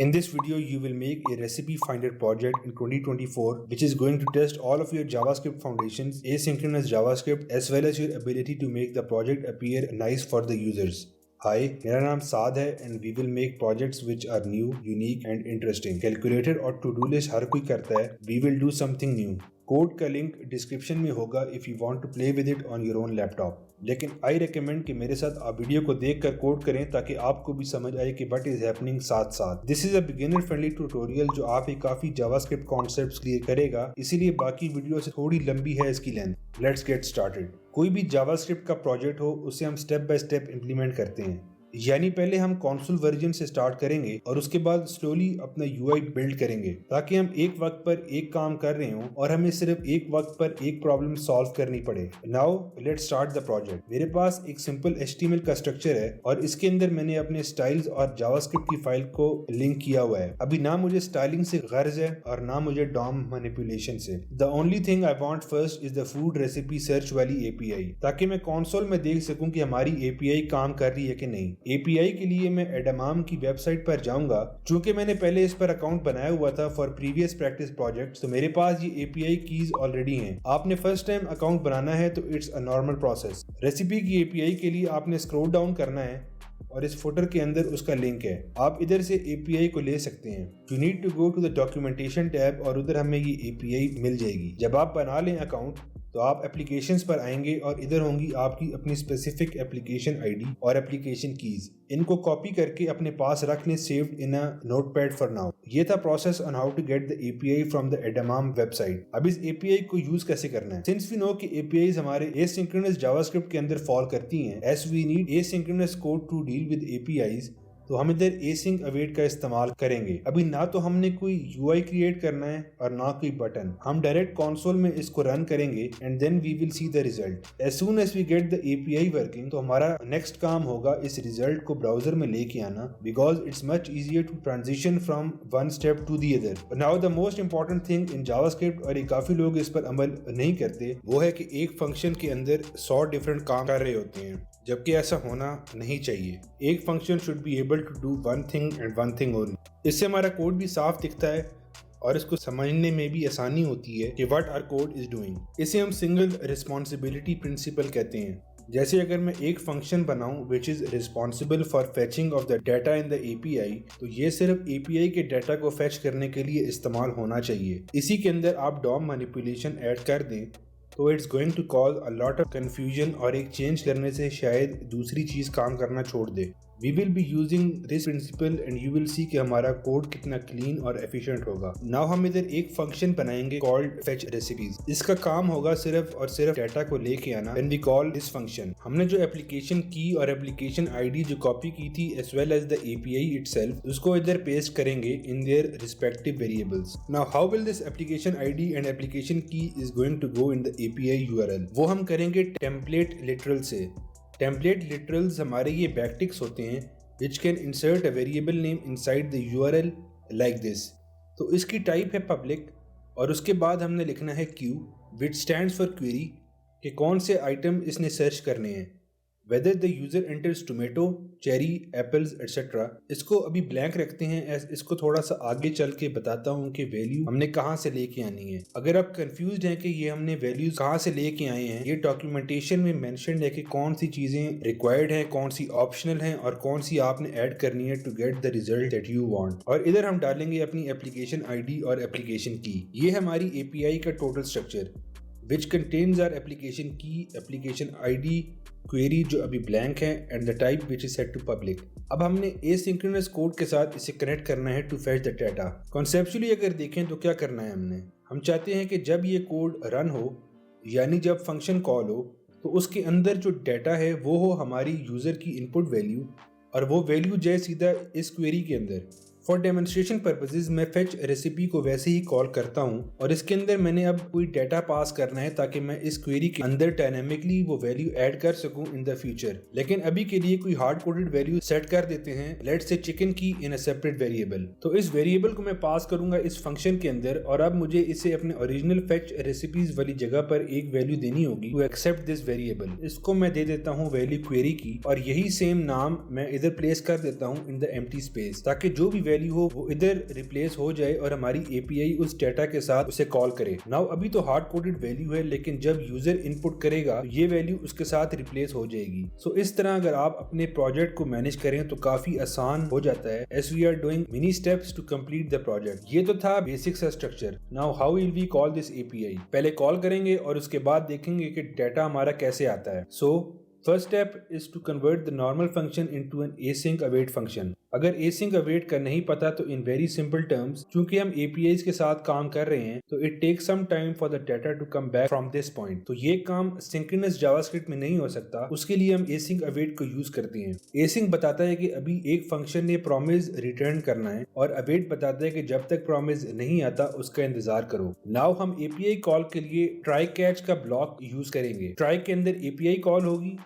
In this video, you will make a recipe finder project in 2024 which is going to test all of your JavaScript foundations, asynchronous JavaScript as well as your ability to make the project appear nice for the users. Hi, मेरा नाम साद है and we will make projects which are new, unique and interesting. Calculator और to-do list हर कोई करता है. We will do something new. Code का link description में होगा if you want to play with it on your own laptop. लेकिन I recommend कि मेरे साथ आप वीडियो को देखकर कोड करें ताकि आपको भी समझ आए कि व्हाट इज हैपनिंग साथ साथ. This is a beginner friendly tutorial जो आप काफी जावास्क्रिप्ट कॉन्सेप्ट्स क्लियर करेगा, इसीलिए बाकी वीडियो से थोड़ी लंबी है इसकी लेंथ. Let's get started. कोई भी जावास्क्रिप्ट का प्रोजेक्ट हो उसे हम स्टेप बाय स्टेप इम्प्लीमेंट करते हैं. यानी पहले हम कंसोल वर्जन से स्टार्ट करेंगे और उसके बाद स्लोली अपना यूआई बिल्ड करेंगे ताकि हम एक वक्त पर एक काम कर रहे हों और हमें सिर्फ एक वक्त पर एक प्रॉब्लम सॉल्व करनी पड़े. Now let's start the project. मेरे पास एक सिंपल HTML का स्ट्रक्चर है और इसके अंदर मैंने अपने स्टाइल्स और जावास्क्रिप्ट की फाइल को लिंक किया हुआ है. अभी ना मुझे स्टाइलिंग से गर्ज है और ना मुझे डॉम मैनिपुलेशन से. The only thing I want first is the food recipe search वाली API ताकि मैं कंसोल में देख सकूं कि हमारी API काम कर रही है कि नहीं. API के लिए मैं एडामाम की वेबसाइट पर जाऊंगा. चूंकि मैंने पहले इस पर अकाउंट बनाया हुआ था फॉर प्रीवियस प्रैक्टिस प्रोजेक्ट्स, तो मेरे पास ये API कीज ऑलरेडी हैं. आपने फर्स्ट टाइम अकाउंट बनाना है तो it's a normal process. Recipe की API के लिए आपने स्क्रॉल डाउन करना है और इस फुटर के अंदर उसका लिंक है. आप इधर से API को ले सकते हैं. You need to go to the documentation tab और उधर हमें ये API मिल जाएगी. जब आप बना लें अकाउंट तो आप एप्लीकेशंस पर आएंगे और इधर होंगी आपकी अपनी स्पेसिफिक एप्लीकेशन आईडी और एप्लीकेशन कीज. इनको कॉपी करके अपने पास रख लें saved in a notepad for now. ये था process on how to get the API from the Edamam website. अब इस API को यूज कैसे करना है? सिंस वी नो कि APIs हमारे एसिंक्रोनस जावास्क्रिप्ट के अंदर फॉल करती हैं, as we need asynchronous code to deal with APIs, तो हम इधर async await का इस्तेमाल करेंगे. अभी ना तो हमने कोई UI क्रिएट करना है और ना कोई बटन. हम डायरेक्ट कंसोल में इसको रन करेंगे and then we will see the result. As soon as we get the API working, तो हमारा नेक्स्ट काम होगा इस रिजल्ट को ब्राउजर में लेके आना, because it's much easier to transition from one step to the other. Now the most important thing in JavaScript, और ये काफी लोग इस पर अमल नहीं करते, वो है कि एक फंक्शन के अंदर 100 डिफरेंट काम कर रहे होते हैं, जबकि ऐसा होना नहीं चाहिए. एक function should be able to do one thing and one thing only. इससे हमारा कोड भी साफ दिखता है और इसको समझने में भी आसानी होती है कि what our code is doing. इसे हम सिंगल रिस्पॉन्सिबिलिटी प्रिंसिपल कहते हैं. जैसे अगर मैं एक फंक्शन बनाऊं which is responsible for fetching of the data in the API, तो ये सिर्फ API के डाटा को फेच करने के लिए इस्तेमाल होना चाहिए. इसी के अंदर आप डॉम मैनिपुलेशन ऐड कर दें तो it's going to cause a lot of confusion और एक चेंज करने से शायद दूसरी चीज काम करना छोड़ दे. We will be using this principle and you will see कि हमारा कोड कितना क्लीन और एफिशिएंट होगा. नाउ हम इधर एक फंक्शन बनाएंगे कॉल्ड फेच रेसिपीज. इसका काम होगा सिर्फ और सिर्फ डाटा को लेके आना. When we call this function, हमने जो एप्लीकेशन की और एप्लीकेशन आईडी जो कॉपी की थी as well as the API itself, उसको इधर पेस्ट करेंगे in their respective variables. Now how will this application ID and application key is going to go in the API URL? वो हम करेंगे template literal से. Template literals हमारे ये backticks होते हैं which can insert a variable name inside the URL like this. तो इसकी टाइप है पब्लिक और उसके बाद हमने लिखना है Q which stands for query कि कौन से आइटम इसने सर्च करने हैं. Whether the user enters tomato, cherry, apples, etc. इसको अभी ब्लैंक रखते हैं. एस इसको थोड़ा सा आगे चल के बताता हूँ कि वैल्यू हमने कहाँ से लेके आनी है. अगर आप कंफ्यूज्ड हैं कि ये हमने वैल्यूज कहाँ से लेके आए हैं, ये डॉक्यूमेंटेशन में मेंशन्ड है कि कौन सी चीजें रिक्वायर्ड हैं, कौन सी ऑप्शनल हैं और कौन सी आपने ऐड करनी है to get the result that you want. और इधर हम डालेंगे अपनी एप्लीकेशन आईडी और एप्लीकेशन की. ये हमारी API का total structure which contains our application key, application ID, query जो अभी blank है and the type which is set to public. अब हमने asynchronous कोड के साथ इसे कनेक्ट करना है to fetch the data. Conceptually अगर देखें तो क्या करना है हमने, हम चाहते हैं कि जब ये कोड रन हो यानी जब फंक्शन कॉल हो तो उसके अंदर जो डाटा है वो हो हमारी यूजर की इनपुट वैल्यू और वो वैल्यू जाए सीधा इस क्वेरी के अंदर. फॉर डेमोन्स्ट्रेशन पर्पसेस मैं फेच रेसिपी को वैसे ही कॉल करता हूँ और इसके अंदर मैंने अब कोई डाटा पास करना है ताकि मैं इस क्वेरी के अंदर डायनामिकली वो वैल्यू ऐड कर सकूं इन द फ्यूचर. लेकिन अभी के लिए कोई हार्ड कोडेड वैल्यू सेट कर देते हैं, लेट्स से चिकन की इन अ सेपरेट वेरिएबल. तो इस वेरिएबल को मैं पास करूंगा इस फंक्शन के अंदर और अब मुझे इसे अपने ओरिजिनल फेच रेसिपीज वाली जगह पर एक वैल्यू देनी होगी टू एक्सेप्ट दिस वेरिएबल. इसको मैं दे देता हूँ वैल्यू क्वेरी की और यही सेम नाम मैं इधर प्लेस कर देता हूँ इन द एम्प्टी स्पेस ताकि जो भी वैल्यू हो वो इधर रिप्लेस हो जाए और हमारी एपीआई उस डेटा के साथ उसे कॉल करे। नाउ अभी तो हार्ड कोडेड वैल्यू है, लेकिन जब यूजर इनपुट करेगा तो ये वैल्यू उसके साथ रिप्लेस हो जाएगी। सो इस तरह अगर आप अपने प्रोजेक्ट को मैनेज करें तो काफी आसान हो जाता है, as we are doing mini steps to complete the project. ये तो था बेसिक सा structure. Now how will we call this API? पहले कॉल करेंगे और उसके बाद देखेंगे कि डाटा हमारा कैसे आता है। सो first step is to convert the normal function into an async await function। अगर async await का नहीं पता तो in very simple terms, चूंकि हम APIs के साथ काम कर रहे हैं तो it takes some time for the data to come back from this point। तो ये काम synchronous JavaScript में नहीं हो सकता, उसके लिए हम async await को यूज करते हैं। async बताता है कि अभी एक फंक्शन ने promise रिटर्न करना है और await बताता है कि जब तक promise नहीं आता उसका इंतजार करो। नाउ हम API कॉल के लिए try catch का ब्लॉक यूज करेंगे। try के अंदर API कॉल होगी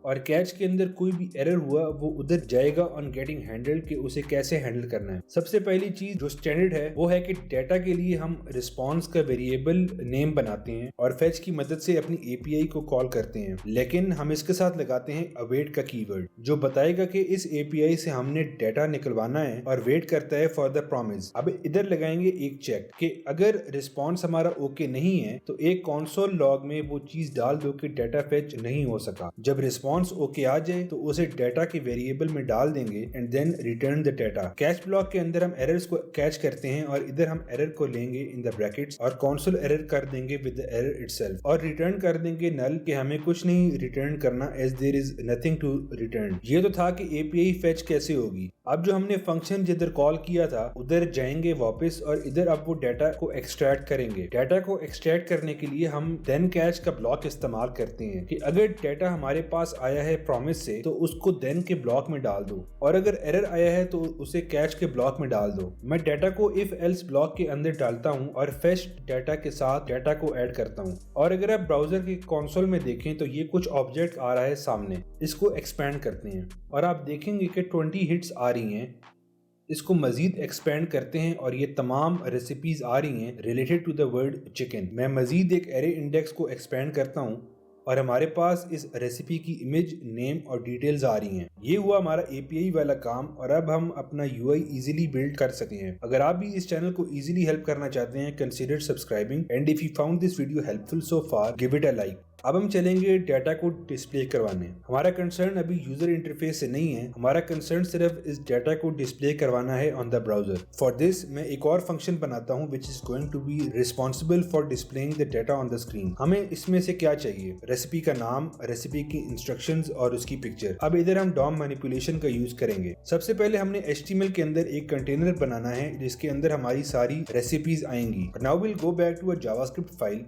और कैच के अंदर कोई भी एरर हुआ वो उधर जाएगा ऑन गेटिंग हैंडल्ड कि उसे कैसे हैंडल करना है। सबसे पहली चीज जो स्टैंडर्ड है वो है कि डाटा के लिए हम रिस्पॉन्स का वेरिएबल नेम बनाते हैं और फेच की मदद से अपनी एपीआई को कॉल करते हैं, लेकिन हम इसके साथ लगाते हैं अवेट का कीवर्ड जो बताएगा कि इस एपीआई से हमने डाटा निकलवाना है और वेट करता है फॉर द प्रॉमिस। अब इधर लगाएंगे एक चेक कि अगर रिस्पॉन्स हमारा ओके नहीं है तो एक कंसोल लॉग में वो चीज डाल दो कि डाटा फेच नहीं हो सका। जब रिस्पॉन्स ओके आ जाए तो उसे डाटा के वेरिएबल में डाल देंगे and then return the data. Catch block के अंदर हम एरर्स को कैच करते हैं और इधर हम एरर को लेंगे इन द ब्रैकेट्स और कंसोल एरर कर देंगे विद द एरर इटसेल्फ और रिटर्न कर देंगे नल कि हमें कुछ नहीं रिटर्न करना as there is nothing to return. ये तो था कि एपीआई फेच कैसे होगी। अब जो हमने फंक्शन जिधर कॉल किया था उधर जाएंगे वापस और इधर अब वो डाटा को एक्सट्रैक्ट करेंगे। डाटा को एक्सट्रैक्ट करने के लिए हम देन कैच का ब्लॉक इस्तेमाल करते हैं कि अगर डाटा हमारे पास आया है प्रॉमिस से तो उसको देन के ब्लॉक में डाल दो और अगर एरर आया है तो उसे कैच के ब्लॉक में डाल दो। मैं डाटा को इफ एल्स ब्लॉक के अंदर डालता हूं और फेच डाटा के साथ डाटा को ऐड करता हूं और अगर आप ब्राउजर के कंसोल में देखें तो ये कुछ ऑब्जेक्ट आ रहा है सामने। इसको एक्सपेंड करते हैं और आप देखेंगे कि 20 हिट्स आ रही हैं। इसको मजीद एक्सपेंड करते हैं और ये तमाम रेसिपीज आ रही हैं related to the word chicken. मैं मजीद एक एरे इंडेक्स को एक्सपेंड करता हूं और हमारे पास इस रेसिपी की इमेज, नेम और डिटेल्स आ रही हैं। ये हुआ हमारा एपीआई वाला काम और अब हम अपना यूआई इजीली बिल्ड कर सकते हैं। अगर आप भी इस चैनल को इजीली हेल्प करना चाहते हैं, consider subscribing and if you found this video helpful so far give it a like. अब हम चलेंगे डाटा को डिस्प्ले करवाने। हमारा कंसर्न अभी यूजर इंटरफेस से नहीं है, हमारा कंसर्न सिर्फ इस डाटा को डिस्प्ले करवाना है on the browser. For this मैं एक और फंक्शन बनाता हूं which is going to be responsible for displaying the data on the screen. हमें इसमें से क्या चाहिए? रेसिपी का नाम, रेसिपी की इंस्ट्रक्शंस और उसकी पिक्चर। अब इधर हम डॉम मैनिपुलेशन का यूज करेंगे। सबसे पहले हमने HTML के अंदर एक कंटेनर बनाना है जिसके अंदर हमारी सारी रेसिपीज आएंगी। Now will go back to a JavaScript file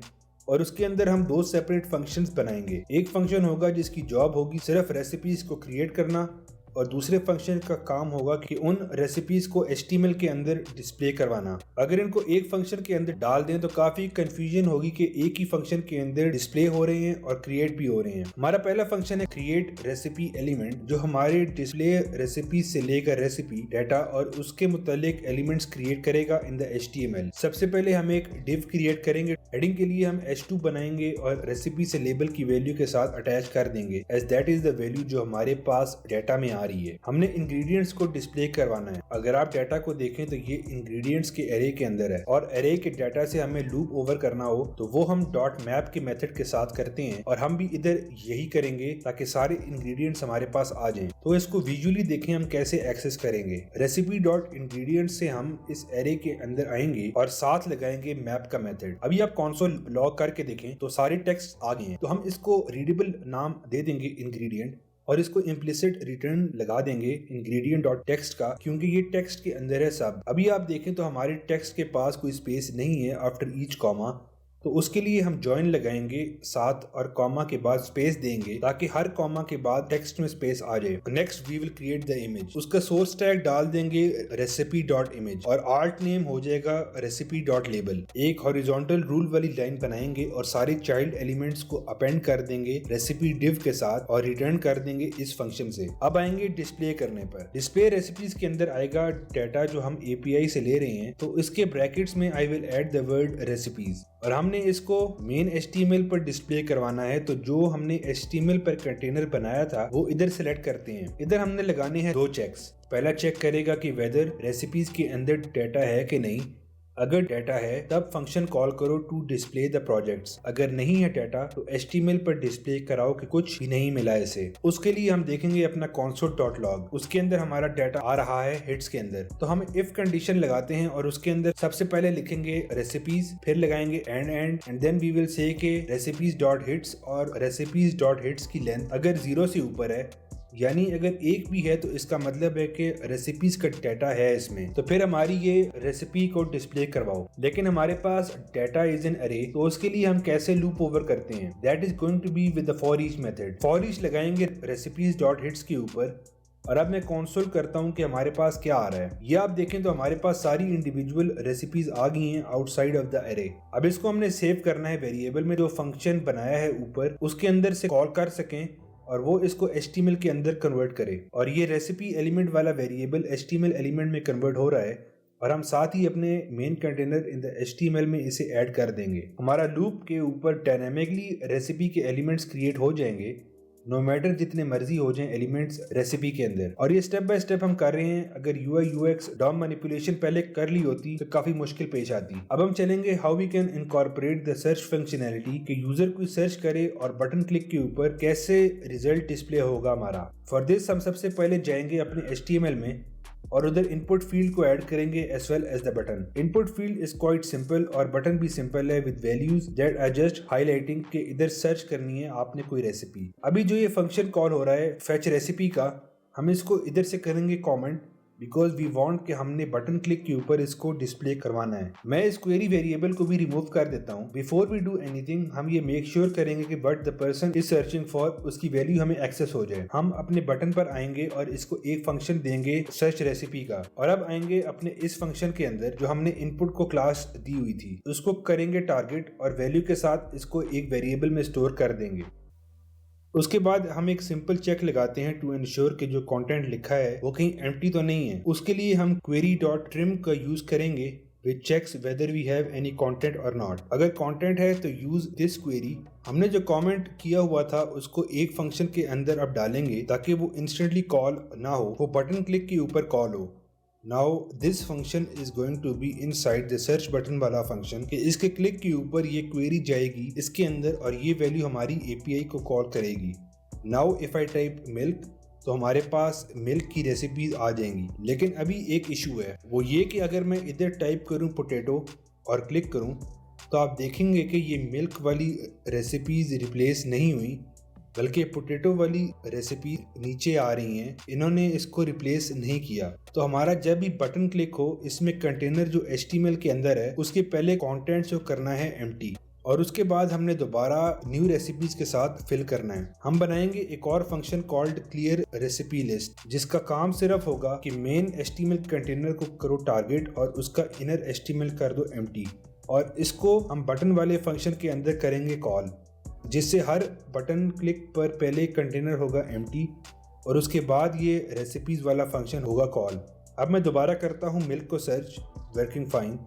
और उसके अंदर हम दो सेपरेट फंक्शंस बनाएंगे। एक फंक्शन होगा जिसकी जॉब होगी सिर्फ रेसिपीज को क्रिएट करना और दूसरे फंक्शन का काम होगा कि उन रेसिपीज को HTML के अंदर डिस्प्ले करवाना। अगर इनको एक फंक्शन के अंदर डाल दें तो काफी कंफ्यूजन होगी कि एक ही फंक्शन के अंदर डिस्प्ले हो रहे हैं और क्रिएट भी हो रहे हैं। हमारा पहला फंक्शन है क्रिएट रेसिपी एलिमेंट जो हमारे डिस्प्ले रेसिपी से लेकर रेसिपी डाटा और उसके मुतालिक एलिमेंट्स क्रिएट करेगा इन द HTML। सबसे पहले हम एक डिव क्रिएट करेंगे। हेडिंग के लिए हम h2 बनाएंगे और रेसिपी से लेबल की वैल्यू के साथ अटैच कर देंगे as that is the value जो हमारे पास डाटा में आ रही है। हमने इंग्रेडिएंट्स को डिस्प्ले करवाना है। अगर आप डाटा को देखें तो ये इंग्रेडिएंट्स के एरे के अंदर है और एरे के डाटा से हमें लूप ओवर करना हो तो वो हम डॉट मैप के मेथड के साथ करते हैं और हम भी इधर यही करेंगे ताकि सारे इंग्रेडिएंट्स हमारे पास आ जाएं। तो इसको विजुअली देखें हम कैसे एक्सेस करेंगे। रेसिपी डॉट इंग्रेडिएंट्स से हम इस एरे के अंदर आएंगे और साथ लगाएंगे मैप का मेथड। अभी आप कंसोल लॉग करके देखें तो सारे टेक्स्ट आ गए हैं। तो हम इसको रीडेबल नाम दे देंगे इंग्रेडिएंट और इसको इम्प्लिसिट रिटर्न लगा देंगे इंग्रेडिएंट डॉट टेक्स्ट का, क्योंकि ये टेक्स्ट के अंदर है सब। अभी आप देखें तो हमारे टेक्स्ट के पास कोई स्पेस नहीं है आफ्टर ईच कॉमा, तो उसके लिए हम जॉइन लगाएंगे साथ और कॉमा के बाद स्पेस देंगे ताकि हर कॉमा के बाद टेक्स्ट में स्पेस आ जाए। Next we will create the image. उसका सोर्स टैग डाल देंगे रेसिपी डॉट इमेज और आर्ट नेम हो जाएगा रेसिपी डॉट लेबल। एक हॉरिजॉन्टल रूल वाली लाइन बनाएंगे और सारे चाइल्ड एलिमेंट्स को अपेंड कर देंगे रेसिपी डिव के साथ और रिटर्न कर देंगे इस फंक्शन से। अब आएंगे डिस्प्ले करने पर। डिस्प्ले रेसिपीज के अंदर आएगा डाटा जो हम एपीआई से ले रहे हैं, तो इसके ब्रैकेट्स में I will add the word recipes और हमने इसको मेन HTML पर डिस्प्ले करवाना है। तो जो हमने HTML पर कंटेनर बनाया था वो इधर सिलेक्ट करते हैं। इधर हमने लगाने हैं दो चेक्स। पहला चेक करेगा कि वेदर रेसिपीज के अंदर डाटा है कि नहीं। अगर डाटा है तब फंक्शन कॉल करो टू डिस्प्ले द प्रोजेक्ट्स। अगर नहीं है डाटा तो HTML पर डिस्प्ले कराओ कि कुछ भी नहीं मिला इसे। उसके लिए हम देखेंगे अपना console.log, उसके अंदर हमारा डाटा आ रहा है हिट्स के अंदर। तो हम इफ कंडीशन लगाते हैं और उसके अंदर सबसे पहले लिखेंगे रेसिपीज, फिर लगाएंगे and then we will say के recipes.hits और recipes.hits की लेंथ अगर 0 से ऊपर है, यानी अगर एक भी है तो इसका मतलब है कि रेसिपीज का डाटा है इसमें, तो फिर हमारी ये रेसिपी को डिस्प्ले करवाओ। लेकिन हमारे पास डाटा इज एन अरे, तो उसके लिए हम कैसे लूप ओवर करते हैं? That is going to be with the for each method. For each लगाएंगे recipes.hits के ऊपर और अब मैं कंसोल करता हूं कि हमारे पास क्या आ रहा है। ये आप देखें तो हमारे पास सारी इंडिविजुअल रेसिपीज आ गई हैं आउटसाइड ऑफ द अरे। अब इसको हमने सेव करना है वेरिएबल में, जो फंक्शन बनाया है ऊपर उसके अंदर से कॉल कर सकें और वो इसको HTML के अंदर कन्वर्ट करे। और ये रेसिपी एलिमेंट वाला वेरिएबल HTML एलिमेंट में कन्वर्ट हो रहा है और हम साथ ही अपने main container in the HTML में इसे ऐड कर देंगे। हमारा लूप के ऊपर डायनामिकली रेसिपी के एलिमेंट्स क्रिएट हो जाएंगे, नो मैटर जितने मर्जी हो जाएं एलिमेंट्स रेसिपी के अंदर। और ये स्टेप बाय स्टेप हम कर रहे हैं। अगर UI UX DOM मैनिपुलेशन पहले कर ली होती तो काफी मुश्किल पेश आती। अब हम चलेंगे how we can incorporate the search functionality, कि यूजर कोई सर्च करे और बटन क्लिक के ऊपर कैसे रिजल्ट डिस्प्ले होगा हमारा। फॉर दिस हम सबसे पहले जाएंगे अपने HTML में और उधर इनपुट फील्ड को ऐड करेंगे as well as the button. Input field is quite simple और बटन भी सिंपल है with values that are just highlighting के इधर सर्च करनी है आपने कोई रेसिपी। अभी जो ये फंक्शन कॉल हो रहा है फेच रेसिपी का, हम इसको इधर से करेंगे कमेंट, बिकॉज वी वांट कि हमने बटन क्लिक के ऊपर इसको डिस्प्ले करवाना है। मैं इस क्वेरी वेरिएबल को भी रिमूव कर देता हूँ। बिफोर वी डू एनीथिंग हम ये मेक श्योर करेंगे कि but the person is searching for, उसकी वैल्यू हमें एक्सेस हो जाए। हम अपने बटन पर आएंगे और इसको एक फंक्शन देंगे सर्च रेसिपी का, और अब आएंगे अपने इस फंक्शन के अंदर जो हमने इनपुट को क्लास दी हुई थी, उसको करेंगे टारगेट और वैल्यू के साथ इसको एक वेरिएबल में स्टोर कर देंगे। उसके बाद हम एक सिंपल चेक लगाते हैं टू इंश्योर कि जो कंटेंट लिखा है वो कहीं एम्प्टी तो नहीं है। उसके लिए हम query.trim का यूज करेंगे which checks whether we have any content or not। अगर कंटेंट है तो यूज दिस क्वेरी। हमने जो कमेंट किया हुआ था उसको एक फंक्शन के अंदर अब डालेंगे ताकि वो इंस्टेंटली कॉल ना हो, वो बटन क्लिक के ऊपर कॉल हो। Now this function is going to be inside the search button वाला फंक्शन, कि इसके क्लिक के ऊपर ये क्वेरी जाएगी इसके अंदर और ये वैल्यू हमारी API को कॉल करेगी। Now if I type milk तो हमारे पास मिल्क की रेसिपीज आ जाएंगी। लेकिन अभी एक इशू है, वो ये कि अगर मैं इधर टाइप करूं पोटैटो और क्लिक करूं तो आप देखेंगे कि ये मिल्क वाली रेसिपीज रिप्लेस नहीं हुई, बल्कि पोटैटो वाली रेसिपी नीचे आ रही हैं। इन्होंने इसको रिप्लेस नहीं किया। तो हमारा जब भी बटन क्लिक हो इसमें कंटेनर जो HTML के अंदर है उसके पहले कंटेंट जो करना है एम्प्टी, और उसके बाद हमने दोबारा न्यू रेसिपीज के साथ फिल करना है। हम बनाएंगे एक और function called clear recipe list, जिसका काम सिर्फ होगा कि मेन HTML कंटेनर को करो टारगेट और उसका इनर HTML कर दो एम्प्टी, और इसको हम बटन वाले फंक्शन के अंदर करेंगे कॉल, जिससे हर बटन क्लिक पर पहले कंटेनर होगा एम्प्टी और उसके बाद ये रेसिपीज वाला फंक्शन होगा कॉल। अब मैं दोबारा करता हूँ मिल्क को सर्च, वर्किंग फाइन।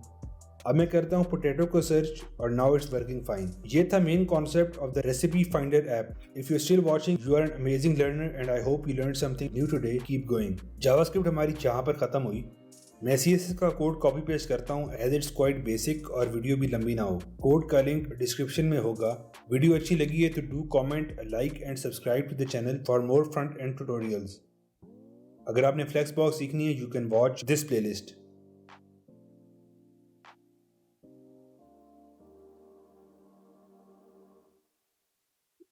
अब मैं करता हूँ पोटैटो को सर्च और नाउ इट्स वर्किंग फाइन। ये था main concept of the recipe finder app. If you still watching you are an amazing learner and I hope you learn something new today. Keep going. JavaScript हमारी जहाँ पर खत्म हुई, मैं CSS का code copy paste करता हूँ as it's quite basic और वीडियो भी लंबी ना हो। कोड का लिंक डिस्क्रिप्शन में होगा। वीडियो अच्छी लगी है तो do comment, like and subscribe to the channel for more front end tutorials. अगर आपने फ्लेक्सबॉक्स सीखनी है you can watch this playlist.